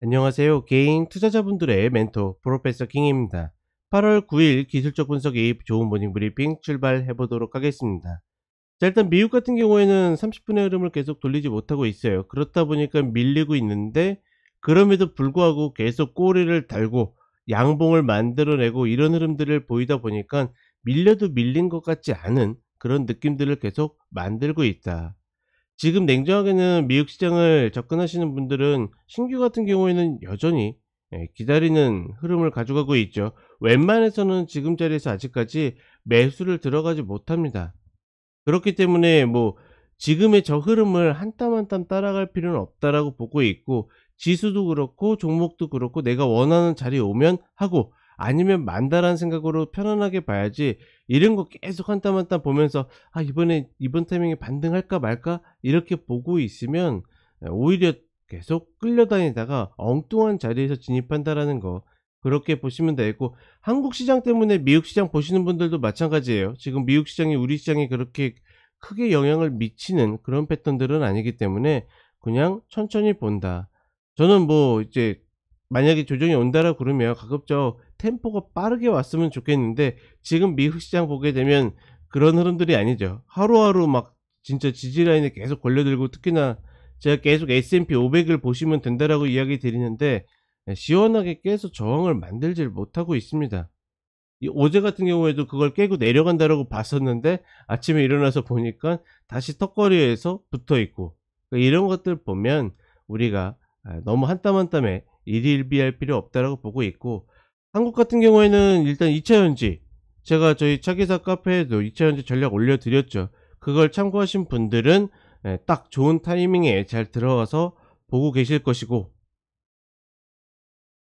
안녕하세요. 개인 투자자분들의 멘토 프로페서 킹입니다. 8월 9일 기술적 분석이 좋은 모닝 브리핑 출발해 보도록 하겠습니다. 자, 일단 미국 같은 경우에는 30분의 흐름을 계속 돌리지 못하고 있어요. 그렇다 보니까 밀리고 있는데, 그럼에도 불구하고 계속 꼬리를 달고 양봉을 만들어내고 이런 흐름들을 보이다 보니까 밀려도 밀린 것 같지 않은 그런 느낌들을 계속 만들고 있다. 지금 냉정하게는 미국 시장을 접근하시는 분들은 신규 같은 경우에는 여전히 기다리는 흐름을 가져가고 있죠. 웬만해서는 지금 자리에서 아직까지 매수를 들어가지 못합니다. 그렇기 때문에 뭐 지금의 저 흐름을 한 땀 한 땀 따라갈 필요는 없다라고 보고 있고, 지수도 그렇고 종목도 그렇고 내가 원하는 자리에 오면 하고 아니면 만다라는 생각으로 편안하게 봐야지, 이런 거 계속 한 땀 한 땀 보면서 '아 이번에 이번 타이밍에 반등할까 말까?' 이렇게 보고 있으면 오히려 계속 끌려다니다가 엉뚱한 자리에서 진입한다라는 거, 그렇게 보시면 되고, 한국 시장 때문에 미국 시장 보시는 분들도 마찬가지예요. 지금 미국 시장이 우리 시장에 그렇게 크게 영향을 미치는 그런 패턴들은 아니기 때문에 그냥 천천히 본다. 저는 뭐 이제 만약에 조정이 온다라 그러면 가급적 템포가 빠르게 왔으면 좋겠는데, 지금 미국 시장 보게 되면 그런 흐름들이 아니죠. 하루하루 막 진짜 지지 라인에 계속 걸려들고, 특히나 제가 계속 S&P 500을 보시면 된다라고 이야기 드리는데 시원하게 깨서 저항을 만들질 못하고 있습니다. 이 어제 같은 경우에도 그걸 깨고 내려간다라고 봤었는데 아침에 일어나서 보니까 다시 턱걸이에서 붙어 있고, 그러니까 이런 것들 보면 우리가 너무 한 땀 한 땀에 일희일비할 필요 없다라고 보고 있고, 한국 같은 경우에는 일단 2차 전지, 제가 저희 차기사 카페에도 2차 전지 전략 올려드렸죠. 그걸 참고하신 분들은 딱 좋은 타이밍에 잘 들어가서 보고 계실 것이고,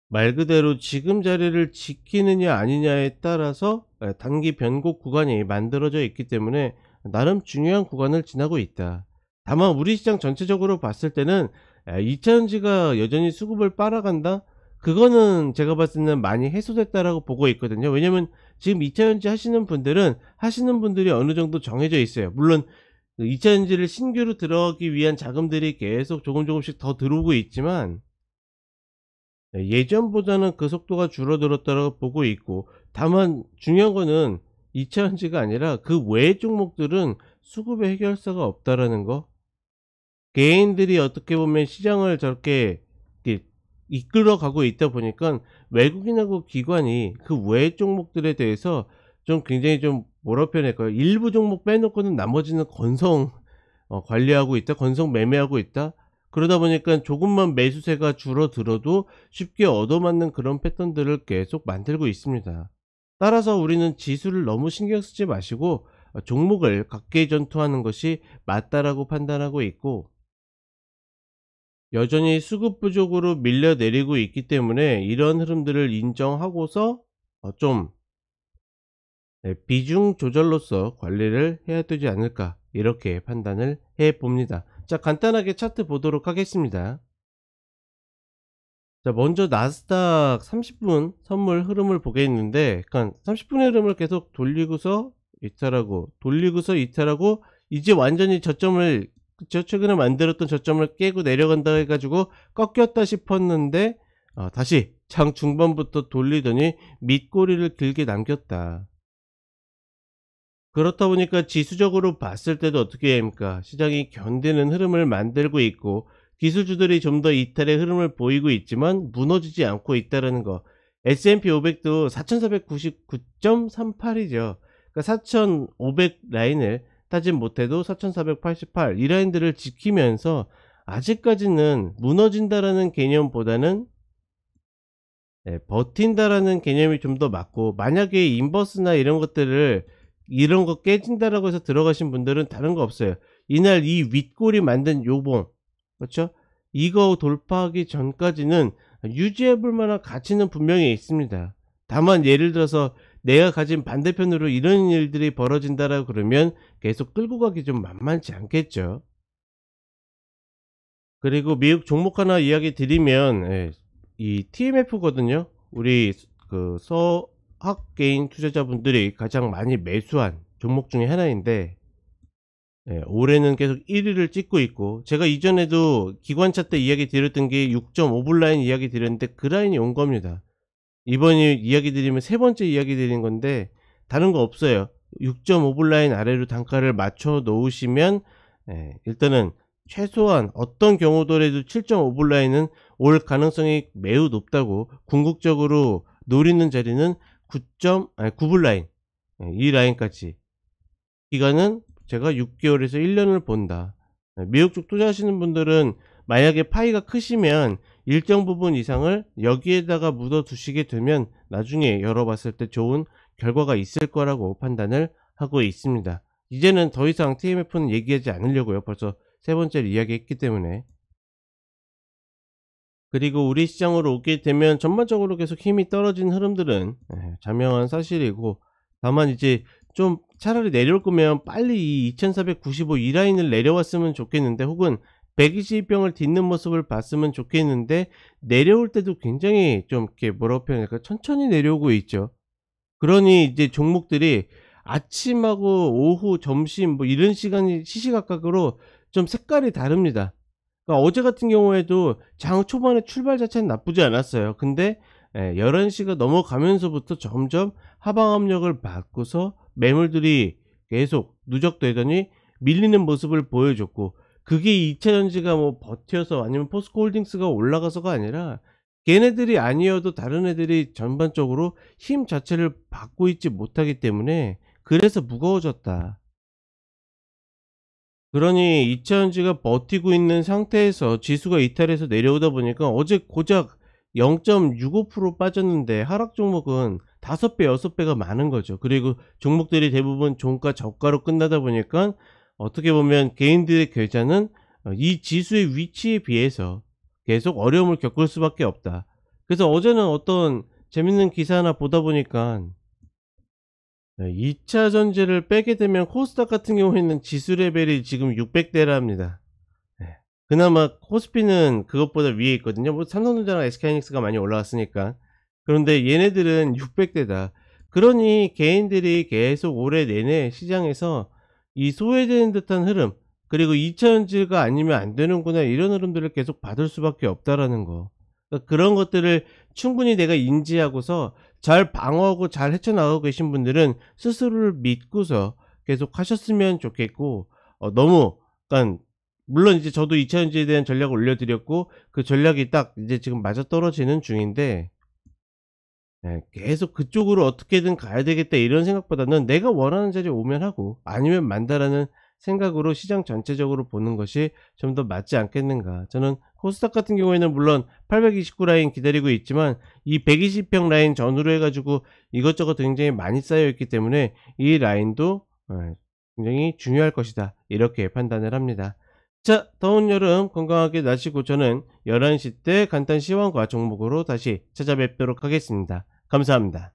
말 그대로 지금 자리를 지키느냐 아니냐에 따라서 단기 변곡 구간이 만들어져 있기 때문에 나름 중요한 구간을 지나고 있다. 다만 우리 시장 전체적으로 봤을 때는 2차 전지가 여전히 수급을 빨아간다? 그거는 제가 봤을 때는 많이 해소됐다라고 보고 있거든요. 왜냐면 지금 2차 전지 하시는 분들은 하시는 분들이 어느 정도 정해져 있어요. 물론 그 2차 전지를 신규로 들어가기 위한 자금들이 계속 조금 조금씩 더 들어오고 있지만 예전보다는 그 속도가 줄어들었다고 보고 있고, 다만 중요한 거는 2차 전지가 아니라 그 외의 종목들은 수급의 해결사가 없다라는 거. 개인들이 어떻게 보면 시장을 저렇게 이렇게 이끌어 가고 있다 보니까 외국인하고 기관이 그 외의 종목들에 대해서 좀 굉장히 좀 뭐라 표현할까요? 일부 종목 빼놓고는 나머지는 건성 관리하고 있다, 건성 매매하고 있다. 그러다 보니까 조금만 매수세가 줄어들어도 쉽게 얻어맞는 그런 패턴들을 계속 만들고 있습니다. 따라서 우리는 지수를 너무 신경 쓰지 마시고 종목을 각계 전투하는 것이 맞다라고 판단하고 있고, 여전히 수급 부족으로 밀려내리고 있기 때문에 이런 흐름들을 인정하고서 좀 비중 조절로서 관리를 해야 되지 않을까, 이렇게 판단을 해 봅니다. 자, 간단하게 차트 보도록 하겠습니다. 자, 먼저 나스닥 30분 선물 흐름을 보겠는데, 그러니까 30분의 흐름을 계속 돌리고서 이탈하고 돌리고서 이탈하고, 이제 완전히 저점을, 그쵸, 최근에 만들었던 저점을 깨고 내려간다 해 가지고 꺾였다 싶었는데 다시 장 중반부터 돌리더니 밑꼬리를 길게 남겼다. 그렇다 보니까 지수적으로 봤을 때도 어떻게 됩니까? 시장이 견디는 흐름을 만들고 있고, 기술주들이 좀 더 이탈의 흐름을 보이고 있지만 무너지지 않고 있다는 거. S&P 500도 4499.38이죠. 그러니까 4500 라인을 타진 못해도 4488, 이 라인들을 지키면서 아직까지는 무너진다라는 개념보다는 버틴다라는 개념이 좀 더 맞고, 만약에 인버스나 이런 것들을, 이런 거 깨진다라고 해서 들어가신 분들은 다른 거 없어요. 이날 이 윗골이 만든 요봉, 그렇죠? 이거 돌파하기 전까지는 유지해 볼 만한 가치는 분명히 있습니다. 다만 예를 들어서 내가 가진 반대편으로 이런 일들이 벌어진다라고 그러면 계속 끌고 가기 좀 만만치 않겠죠. 그리고 미국 종목 하나 이야기 드리면, 이 TMF거든요. 우리 그 서학 개인 투자자분들이 가장 많이 매수한 종목 중에 하나인데, 예, 올해는 계속 1위를 찍고 있고, 제가 이전에도 기관차 때 이야기 드렸던 게 6.5불 라인 이야기 드렸는데 그 라인이 온 겁니다. 이번에 이야기 드리면 세 번째 이야기 드린 건데 다른 거 없어요. 6.5불 라인 아래로 단가를 맞춰 놓으시면 일단은 최소한 어떤 경우더라도 7.5불 라인은 올 가능성이 매우 높다고, 궁극적으로 노리는 자리는 9불 라인, 이 라인까지. 기간은 제가 6개월에서 1년을 본다. 미국 쪽 투자하시는 분들은 만약에 파이가 크시면 일정 부분 이상을 여기에다가 묻어 두시게 되면 나중에 열어봤을 때 좋은 결과가 있을 거라고 판단을 하고 있습니다. 이제는 더 이상 TMF는 얘기하지 않으려고요. 벌써 세 번째를 이야기했기 때문에. 그리고 우리 시장으로 오게 되면 전반적으로 계속 힘이 떨어진 흐름들은 자명한 사실이고, 다만 이제 좀 차라리 내려올 거면 빨리 이 2495 이 라인을 내려왔으면 좋겠는데, 혹은 122병을 딛는 모습을 봤으면 좋겠는데, 내려올 때도 굉장히 좀 이렇게 뭐라고 표현할까, 천천히 내려오고 있죠. 그러니 이제 종목들이 아침하고 오후, 점심 뭐 이런 시간이 시시각각으로 좀 색깔이 다릅니다. 그러니까 어제 같은 경우에도 장 초반에 출발 자체는 나쁘지 않았어요. 근데 11시가 넘어가면서부터 점점 하방 압력을 받고서 매물들이 계속 누적되더니 밀리는 모습을 보여줬고, 그게 2차전지가 뭐 버텨서 아니면 포스코홀딩스가 올라가서가 아니라 걔네들이 아니어도 다른 애들이 전반적으로 힘 자체를 받고 있지 못하기 때문에 그래서 무거워졌다. 그러니 2차전지가 버티고 있는 상태에서 지수가 이탈해서 내려오다 보니까 어제 고작 0.65% 빠졌는데 하락 종목은 5배, 6배가 많은 거죠. 그리고 종목들이 대부분 종가 저가로 끝나다 보니까 어떻게 보면 개인들의 계좌는 이 지수의 위치에 비해서 계속 어려움을 겪을 수밖에 없다. 그래서 어제는 어떤 재밌는 기사 하나 보다 보니까 2차 전지를 빼게 되면 코스닥 같은 경우에는 지수 레벨이 지금 600대랍니다. 그나마 코스피는 그것보다 위에 있거든요. 뭐 삼성전자랑 SK하이닉스가 많이 올라왔으니까. 그런데 얘네들은 600대다. 그러니 개인들이 계속 올해 내내 시장에서 이 소외되는 듯한 흐름, 그리고 2차 전지가 아니면 안 되는구나, 이런 흐름들을 계속 받을 수밖에 없다라는 거. 그러니까 그런 것들을 충분히 내가 인지하고서 잘 방어하고 잘 헤쳐나가고 계신 분들은 스스로를 믿고서 계속 하셨으면 좋겠고, 너무, 그러니까 물론 이제 저도 2차 전지에 대한 전략을 올려드렸고 그 전략이 딱 이제 지금 맞아떨어지는 중인데, 계속 그쪽으로 어떻게든 가야 되겠다 이런 생각보다는 내가 원하는 자리에 오면 하고 아니면 만다라는 생각으로 시장 전체적으로 보는 것이 좀 더 맞지 않겠는가. 저는 코스닥 같은 경우에는 물론 829 라인 기다리고 있지만 이 120평 라인 전후로 해가지고 이것저것 굉장히 많이 쌓여 있기 때문에 이 라인도 굉장히 중요할 것이다, 이렇게 판단을 합니다. 자, 더운 여름 건강하게 나시고 저는 11시 때 간단 시황과 종목으로 다시 찾아뵙도록 하겠습니다. 감사합니다.